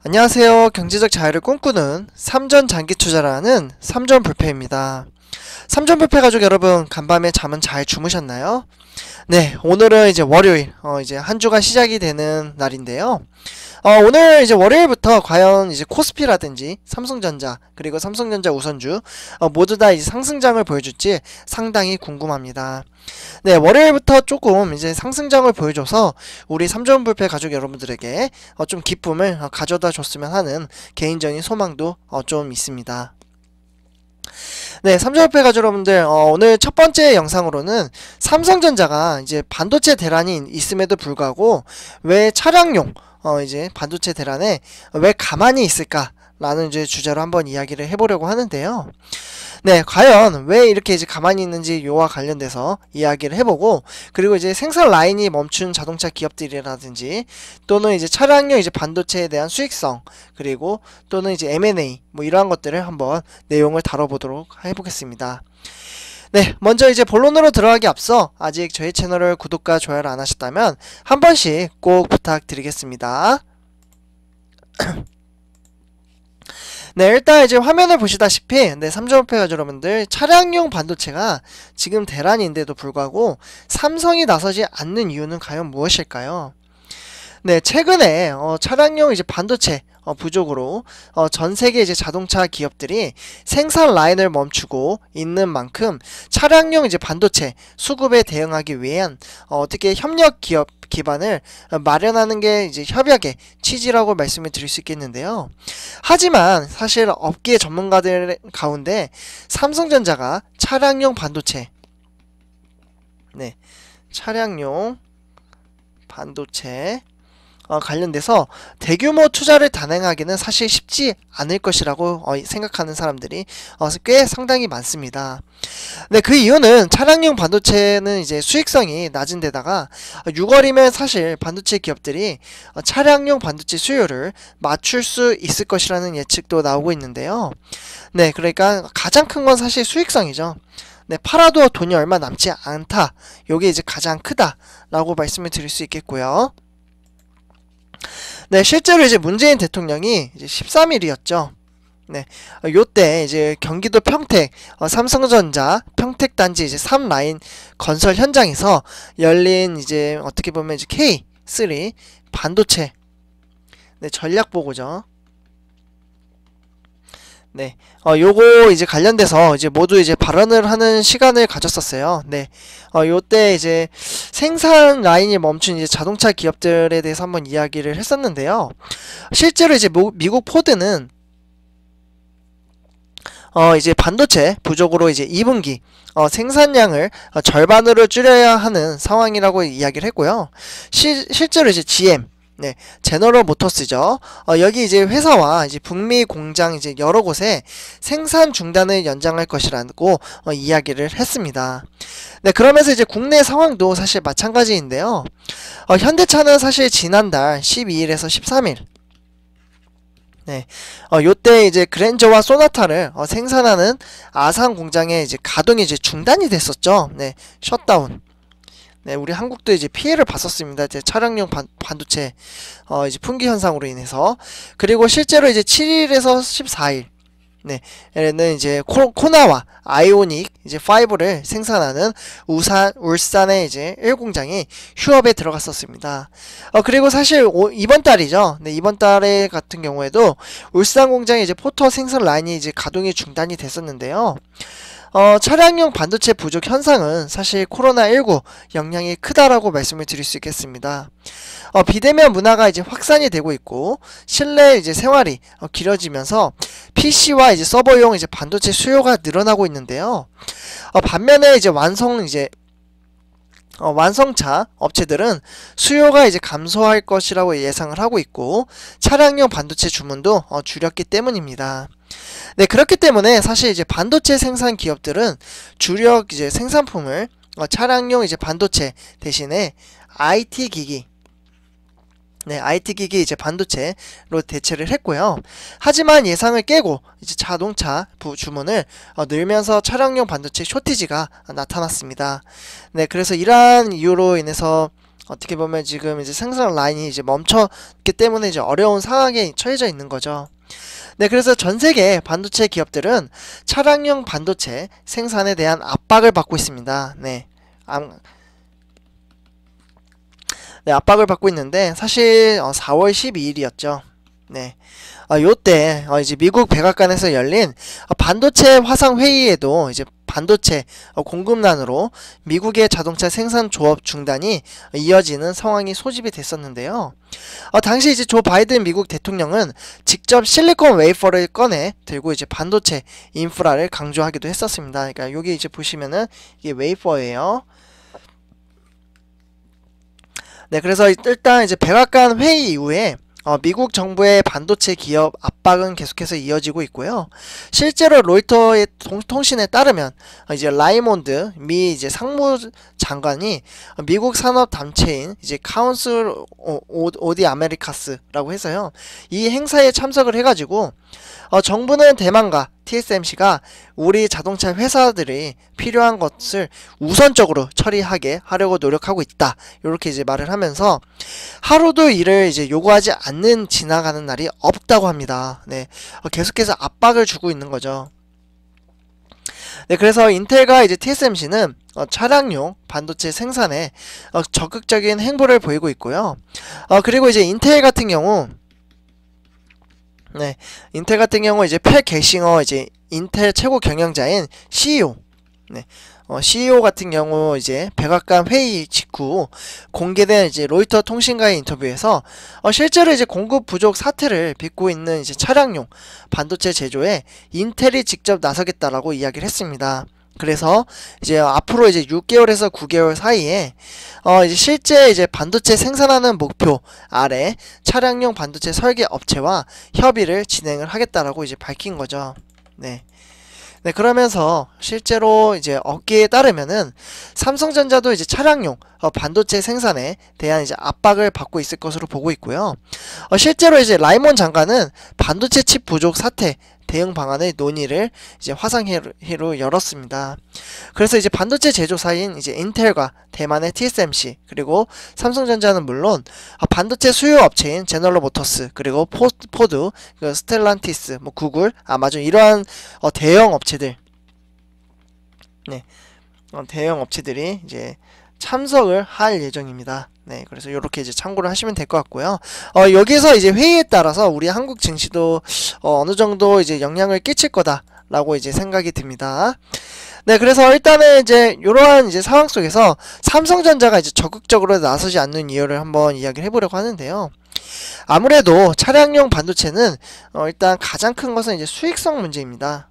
안녕하세요. 경제적 자유를 꿈꾸는 삼전 장기 투자라는 삼전불패입니다. 삼전불패 가족 여러분, 간밤에 잠은 잘 주무셨나요? 네, 오늘은 이제 월요일, 이제 한 주가 시작이 되는 날인데요. 오늘 이제 월요일부터 과연 이제 코스피라든지 삼성전자, 그리고 삼성전자 우선주, 모두 다 이제 상승장을 보여줄지 상당히 궁금합니다. 네, 월요일부터 조금 이제 상승장을 보여줘서 우리 삼전불패 가족 여러분들에게 좀 기쁨을 가져다 줬으면 하는 개인적인 소망도 좀 있습니다. 네, 삼전불패 가족 여러분들, 오늘 첫 번째 영상으로는 삼성전자가 이제 반도체 대란이 있음에도 불구하고 왜 차량용 이제 반도체 대란에 왜 가만히 있을까 라는 이제 주제로 한번 이야기를 해보려고 하는데요. 네, 과연 왜 이렇게 이제 가만히 있는지 요와 관련돼서 이야기를 해보고, 그리고 이제 생산 라인이 멈춘 자동차 기업들이라든지 또는 이제 차량용 이제 반도체에 대한 수익성, 그리고 또는 이제 M&A 뭐 이러한 것들을 한번 내용을 다뤄보도록 해보겠습니다. 네, 먼저 이제 본론으로 들어가기 앞서 아직 저희 채널을 구독과 좋아요를 안 하셨다면 한 번씩 꼭 부탁드리겠습니다. 네, 일단 이제 화면을 보시다시피 삼전불패 가족 여러분들, 차량용 반도체가 지금 대란인데도 불구하고 삼성이 나서지 않는 이유는 과연 무엇일까요? 네, 최근에 차량용 이제 반도체 부족으로 전 세계 이제 자동차 기업들이 생산 라인을 멈추고 있는 만큼 차량용 이제 반도체 수급에 대응하기 위한 어떻게 협력 기업 기반을 마련하는 게 이제 협약의 취지라고 말씀을 드릴 수 있겠는데요. 하지만 사실 업계 전문가들 가운데 삼성전자가 차량용 반도체, 네, 차량용 반도체 관련돼서 대규모 투자를 단행하기는 사실 쉽지 않을 것이라고 생각하는 사람들이 꽤 상당히 많습니다. 네, 그 이유는 차량용 반도체는 이제 수익성이 낮은 데다가 6월이면 사실 반도체 기업들이 차량용 반도체 수요를 맞출 수 있을 것이라는 예측도 나오고 있는데요. 네, 그러니까 가장 큰 건 사실 수익성이죠. 네, 팔아도 돈이 얼마 남지 않다. 요게 이제 가장 크다라고 말씀을 드릴 수 있겠고요. 네, 실제로 이제 문재인 대통령이 이제 13일이었죠. 네, 요때 이제 경기도 평택 삼성전자 평택단지 이제 3라인 건설 현장에서 열린 이제 어떻게 보면 이제 K3 반도체 전략 보고죠. 네, 요거 이제 관련돼서 이제 모두 이제 발언을 하는 시간을 가졌었어요. 네, 요때 이제 생산 라인이 멈춘 이제 자동차 기업들에 대해서 한번 이야기를 했었는데요. 실제로 이제 미국 포드는 이제 반도체 부족으로 이제 2분기 생산량을 절반으로 줄여야 하는 상황이라고 이야기를 했고요. 실제로 이제 GM, 네, 제너럴 모터스죠. 여기 이제 회사와 이제 북미 공장 이제 여러 곳에 생산 중단을 연장할 것이라고 이야기를 했습니다. 네, 그러면서 이제 국내 상황도 사실 마찬가지인데요. 현대차는 사실 지난달 12일에서 13일, 네, 요때 이제 그랜저와 소나타를 생산하는 아산 공장의 이제 가동이 이제 중단이 됐었죠. 네, 셧다운. 네, 우리 한국도 이제 피해를 봤었습니다. 이제 차량용 반도체 이제 품귀 현상으로 인해서. 그리고 실제로 이제 7일에서 14일, 네, 에는 이제 코나와 아이오닉 이제 5를 생산하는 울산의 이제 1공장이 휴업에 들어갔었습니다. 그리고 사실 이번 달이죠. 네, 이번 달에 같은 경우에도 울산 공장의 이제 포터 생산 라인이 이제 가동이 중단이 됐었는데요. 차량용 반도체 부족 현상은 사실 코로나19 영향이 크다라고 말씀을 드릴 수 있겠습니다. 비대면 문화가 이제 확산이 되고 있고 실내 이제 생활이 길어지면서 PC와 이제 서버용 이제 반도체 수요가 늘어나고 있는데요. 반면에 이제 완성차 업체들은 수요가 이제 감소할 것이라고 예상을 하고 있고 차량용 반도체 주문도 줄였기 때문입니다. 네, 그렇기 때문에 사실 이제 반도체 생산 기업들은 주력 이제 생산품을 차량용 이제 반도체 대신에 IT 기기, 네, IT 기기 이제 반도체로 대체를 했고요. 하지만 예상을 깨고 이제 자동차 주문을 늘면서 차량용 반도체 쇼티지가 나타났습니다. 네, 그래서 이러한 이유로 인해서 어떻게 보면 지금 이제 생산 라인이 이제 멈췄기 때문에 이제 어려운 상황에 처해져 있는 거죠. 네, 그래서 전 세계 반도체 기업들은 차량용 반도체 생산에 대한 압박을 받고 있습니다. 네, 압박을 받고 있는데 사실 4월 12일이었죠. 네. 요때 이제 미국 백악관에서 열린 반도체 화상 회의에도 이제 반도체 공급난으로 미국의 자동차 생산 조업 중단이 이어지는 상황이 소집이 됐었는데요. 당시 이제 조 바이든 미국 대통령은 직접 실리콘 웨이퍼를 꺼내 들고 이제 반도체 인프라를 강조하기도 했었습니다. 그러니까 여기 이제 보시면은 이게 웨이퍼예요. 네, 그래서 일단 이제 백악관 회의 이후에 미국 정부의 반도체 기업 압박은 계속해서 이어지고 있고요. 실제로 로이터의 통신에 따르면 이제 라이몬드 미 이제 상무장관이 미국 산업 단체인 이제 카운슬 오디 아메리카스라고 해서요. 이 행사에 참석을 해가지고 정부는 대만과 TSMC가 우리 자동차 회사들이 필요한 것을 우선적으로 처리하게 하려고 노력하고 있다. 이렇게 이제 말을 하면서 하루도 이를 이제 요구하지 않는 지나가는 날이 없다고 합니다. 네, 계속해서 압박을 주고 있는 거죠. 네, 그래서 인텔과 이제 TSMC는 차량용 반도체 생산에 적극적인 행보를 보이고 있고요. 그리고 이제 인텔 같은 경우 이제 팻 게싱어 이제 인텔 최고 경영자인 CEO, CEO 같은 경우 이제 백악관 회의 직후 공개된 이제 로이터 통신과의 인터뷰에서 실제로 이제 공급 부족 사태를 빚고 있는 이제 차량용 반도체 제조에 인텔이 직접 나서겠다라고 이야기를 했습니다. 그래서 이제 앞으로 이제 6개월에서 9개월 사이에 이제 실제 이제 반도체 생산하는 목표 아래 차량용 반도체 설계 업체와 협의를 진행을 하겠다라고 이제 밝힌 거죠. 네. 네, 그러면서 실제로 이제 업계에 따르면은 삼성전자도 이제 차량용 반도체 생산에 대한 이제 압박을 받고 있을 것으로 보고 있고요. 실제로 이제 라이몬 장관은 반도체 칩 부족 사태 대응 방안의 논의를 이제 화상회의로 열었습니다. 그래서 이제 반도체 제조사인 이제 인텔과 대만의 TSMC 그리고 삼성전자는 물론 반도체 수요 업체인 제너럴 모터스 그리고 포드, 스텔란티스, 뭐 구글, 아마존 이러한 대형 업체들, 대형 업체들이 이제 참석을 할 예정입니다. 네, 그래서 이렇게 이제 참고를 하시면 될 것 같고요. 여기서 이제 회의에 따라서 우리 한국 증시도 어느 정도 이제 영향을 끼칠 거다라고 이제 생각이 듭니다. 네, 그래서 일단은 이제 이러한 이제 상황 속에서 삼성전자가 이제 적극적으로 나서지 않는 이유를 한번 이야기를 해보려고 하는데요. 아무래도 차량용 반도체는 일단 가장 큰 것은 이제 수익성 문제입니다.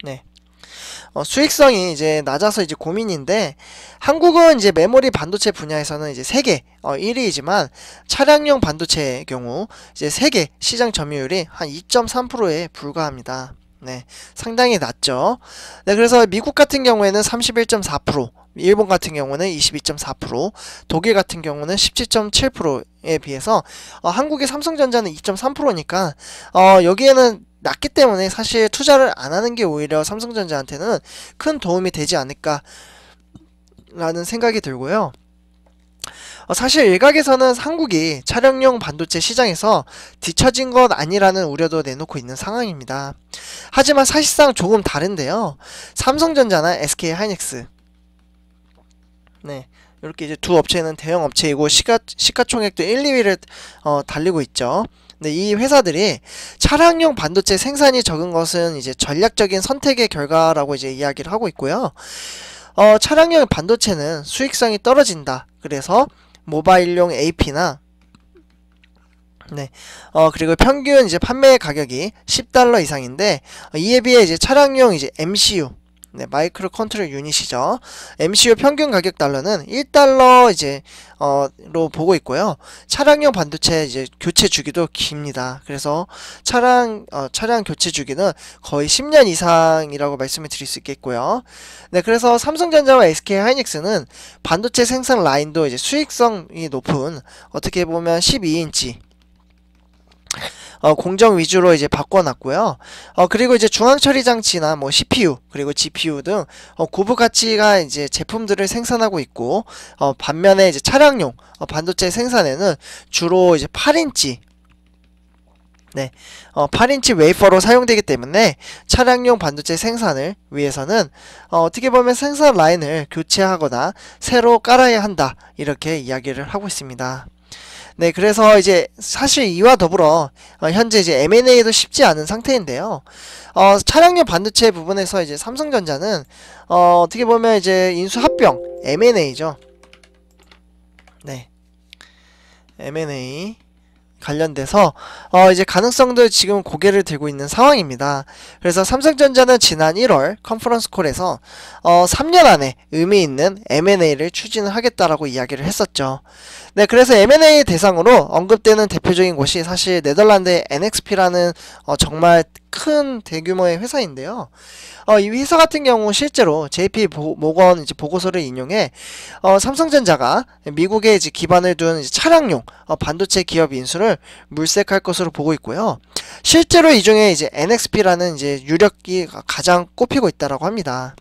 네. 수익성이 이제 낮아서 이제 고민인데 한국은 이제 메모리 반도체 분야에서는 이제 세계 1위이지만 차량용 반도체의 경우 이제 세계 시장 점유율이 한 2.3%에 불과합니다. 네, 상당히 낮죠. 네, 그래서 미국 같은 경우에는 31.4%, 일본 같은 경우는 22.4%, 독일 같은 경우는 17.7%에 비해서 한국의 삼성전자는 2.3%니까 여기에는 낮기 때문에 사실 투자를 안 하는 게 오히려 삼성전자한테는 큰 도움이 되지 않을까 라는 생각이 들고요. 사실 일각에서는 한국이 차량용 반도체 시장에서 뒤처진 것 아니라는 우려도 내놓고 있는 상황입니다. 하지만 사실상 조금 다른데요. 삼성전자나 SK하이닉스, 이렇게 이제 두 업체는 대형 업체이고 시가총액도 1, 2위를 달리고 있죠. 네, 이 회사들이 차량용 반도체 생산이 적은 것은 이제 전략적인 선택의 결과라고 이제 이야기를 하고 있고요. 차량용 반도체는 수익성이 떨어진다. 그래서 모바일용 AP나 그리고 평균 이제 판매 가격이 $10 이상인데 이에 비해 이제 차량용 이제 MCU 마이크로 컨트롤 유닛이죠. MCU 평균 가격 달러는 $1 이제 로 보고 있고요. 차량용 반도체 이제 교체 주기도 깁니다. 그래서 차량 교체 주기는 거의 10년 이상이라고 말씀을 드릴 수 있겠고요. 네, 그래서 삼성전자와 SK하이닉스는 반도체 생산 라인도 이제 수익성이 높은 어떻게 보면 12인치 공정 위주로 이제 바꿔놨고요. 그리고 이제 중앙 처리 장치나 뭐 CPU 그리고 GPU 등 고부 가치가 이제 제품들을 생산하고 있고, 반면에 이제 차량용 반도체 생산에는 주로 이제 8인치 8인치 웨이퍼로 사용되기 때문에 차량용 반도체 생산을 위해서는 어떻게 보면 생산 라인을 교체하거나 새로 깔아야 한다, 이렇게 이야기를 하고 있습니다. 네, 그래서 이제 사실 이와 더불어 현재 이제 M&A도 쉽지 않은 상태인데요. 차량용 반도체 부분에서 이제 삼성전자는 어떻게 보면 이제 인수 합병 M&A죠. 네, M&A 관련돼서 이제 가능성도 지금 고개를 들고 있는 상황입니다. 그래서 삼성전자는 지난 1월 컨퍼런스 콜에서 3년 안에 의미 있는 M&A를 추진을 하겠다라고 이야기를 했었죠. 네, 그래서 M&A 대상으로 언급되는 대표적인 곳이 사실 네덜란드의 NXP라는 정말 큰 대규모의 회사인데요. 이 회사 같은 경우 실제로 JP 모건 이제 보고서를 인용해 삼성전자가 미국에 이제 기반을 둔 이제 차량용 반도체 기업 인수를 물색할 것으로 보고 있고요. 실제로 이 중에 이제 NXP라는 이제 유력이 가장 꼽히고 있다라고 합니다.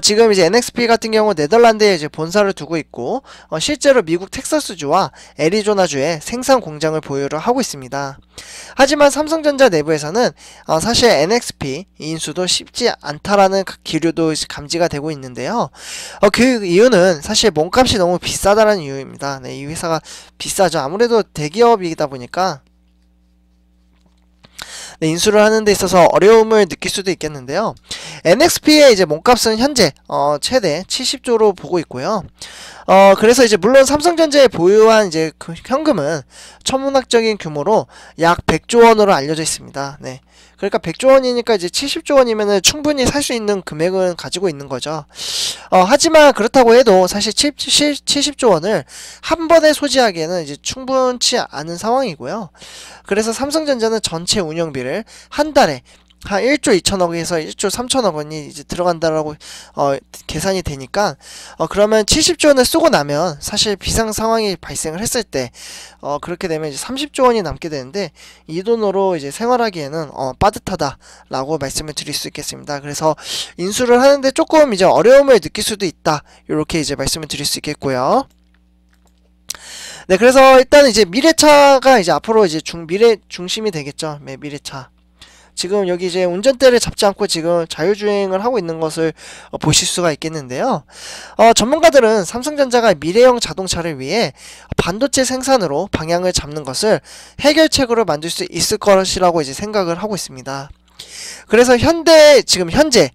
지금 이제 NXP 같은 경우 네덜란드에 이제 본사를 두고 있고, 실제로 미국 텍사스주와 애리조나주에 생산 공장을 보유를 하고 있습니다. 하지만 삼성전자 내부에서는 사실 NXP 인수도 쉽지 않다라는 기류도 감지가 되고 있는데요. 그 이유는 사실 몸값이 너무 비싸다는 이유입니다. 네, 이 회사가 비싸죠. 아무래도 대기업이다 보니까 인수를 하는 데 있어서 어려움을 느낄 수도 있겠는데요. NXP의 이제 몸값은 현재 최대 70조로 보고 있고요. 그래서 이제 물론 삼성전자에 보유한 이제 그 현금은 천문학적인 규모로 약 100조 원으로 알려져 있습니다. 네. 그러니까 100조 원이니까 이제 70조 원이면은 충분히 살 수 있는 금액은 가지고 있는 거죠. 하지만 그렇다고 해도 사실 70조 원을 한 번에 소지하기에는 이제 충분치 않은 상황이고요. 그래서 삼성전자는 전체 운영비를 한 달에 한 1조 2천억에서 1조 3천억 원이 이제 들어간다라고 계산이 되니까 그러면 70조 원을 쓰고 나면 사실 비상 상황이 발생을 했을 때 그렇게 되면 이제 30조 원이 남게 되는데, 이 돈으로 이제 생활하기에는 빠듯하다라고 말씀을 드릴 수 있겠습니다. 그래서 인수를 하는데 조금 이제 어려움을 느낄 수도 있다, 이렇게 이제 말씀을 드릴 수 있겠고요. 네, 그래서 일단 이제 미래차가 이제 앞으로 이제 미래 중심이 되겠죠. 네, 미래차. 지금 여기 이제 운전대를 잡지 않고 지금 자율주행을 하고 있는 것을 보실 수가 있겠는데요. 전문가들은 삼성전자가 미래형 자동차를 위해 반도체 생산으로 방향을 잡는 것을 해결책으로 만들 수 있을 것이라고 이제 생각을 하고 있습니다. 그래서 지금 현재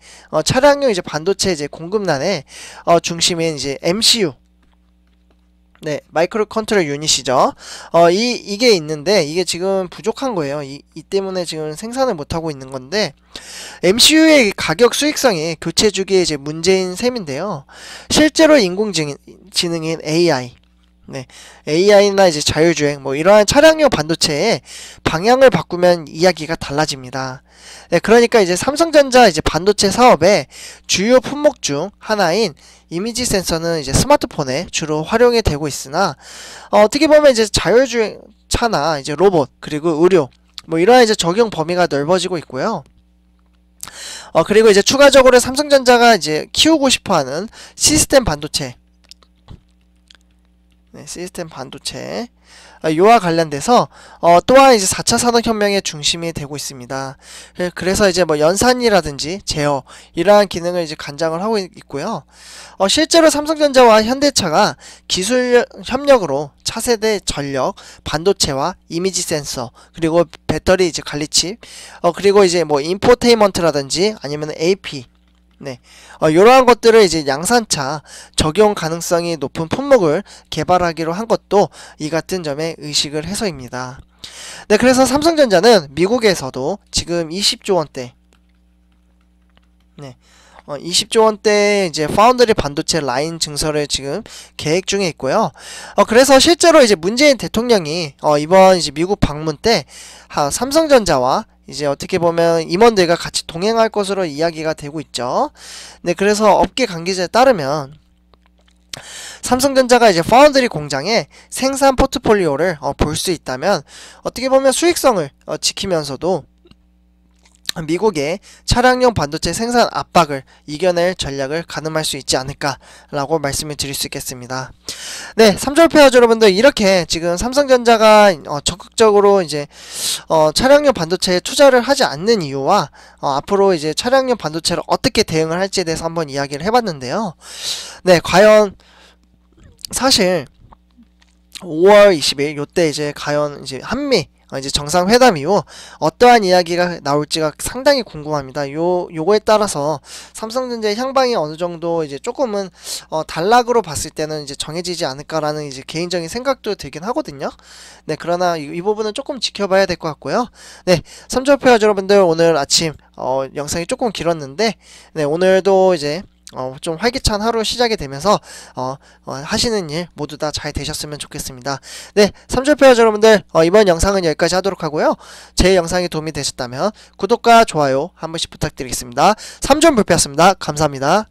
차량용 이제 반도체 이제 공급난의 중심인 이제 MCU, 네, 마이크로 컨트롤 유닛이죠. 이게 있는데 이게 지금 부족한 거예요. 이 때문에 지금 생산을 못하고 있는 건데, MCU의 가격 수익성이 교체 주기에 이제 문제인 셈인데요. 실제로 인공지능인 AI, 네, AI나 이제 자율주행 뭐 이러한 차량용 반도체의 방향을 바꾸면 이야기가 달라집니다. 네, 그러니까 이제 삼성전자 이제 반도체 사업의 주요 품목 중 하나인 이미지 센서는 이제 스마트폰에 주로 활용이 되고 있으나, 어떻게 보면 이제 자율주행 차나 이제 로봇 그리고 의료 뭐 이러한 이제 적용 범위가 넓어지고 있고요. 그리고 이제 추가적으로 삼성전자가 이제 키우고 싶어하는 시스템 반도체, 네, 시스템 반도체 요와 관련돼서 또한 이제 4차 산업혁명의 중심이 되고 있습니다. 그래서 이제 뭐 연산이라든지 제어 이러한 기능을 이제 관장을 하고 있고요. 실제로 삼성전자와 현대차가 기술 협력으로 차세대 전력, 반도체와 이미지 센서, 그리고 배터리 이제 관리칩, 그리고 이제 뭐 인포테인먼트라든지 아니면 AP, 네, 이러한 것들을 이제 양산차 적용 가능성이 높은 품목을 개발하기로 한 것도 이 같은 점에 의식을 해서입니다. 네, 그래서 삼성전자는 미국에서도 지금 20조 원대, 네, 20조 원대 이제 파운드리 반도체 라인 증설을 지금 계획 중에 있고요. 그래서 실제로 이제 문재인 대통령이 이번 이제 미국 방문 때 삼성전자와 이제 어떻게 보면 임원들과 같이 동행할 것으로 이야기가 되고 있죠. 네, 그래서 업계 관계자에 따르면 삼성전자가 이제 파운드리 공장의 생산 포트폴리오를 볼 수 있다면 어떻게 보면 수익성을 지키면서도 미국의 차량용 반도체 생산 압박을 이겨낼 전략을 가늠할 수 있지 않을까라고 말씀을 드릴 수 있겠습니다. 네, 3졸표 여러분 여러분들, 이렇게 지금 삼성전자가 적극적으로 이제 차량용 반도체에 투자를 하지 않는 이유와 앞으로 이제 차량용 반도체를 어떻게 대응을 할지에 대해서 한번 이야기를 해봤는데요. 네, 과연 사실 5월 20일 요때 이제 과연 이제 한미 이제 정상회담 이후 어떠한 이야기가 나올지가 상당히 궁금합니다. 요거에 따라서 삼성전자의 향방이 어느 정도 이제 조금은 단락으로 봤을 때는 이제 정해지지 않을까라는 이제 개인적인 생각도 들긴 하거든요. 네, 그러나 이 부분은 조금 지켜봐야 될 것 같고요. 네, 3졸표 여러분들, 오늘 아침 영상이 조금 길었는데, 네, 오늘도 이제 좀 활기찬 하루 시작이 되면서 하시는 일 모두 다 잘 되셨으면 좋겠습니다. 네, 3졸표 여러분들, 이번 영상은 여기까지 하도록 하고요. 제 영상이 도움이 되셨다면 구독과 좋아요 한 번씩 부탁드리겠습니다. 3졸표였습니다. 감사합니다.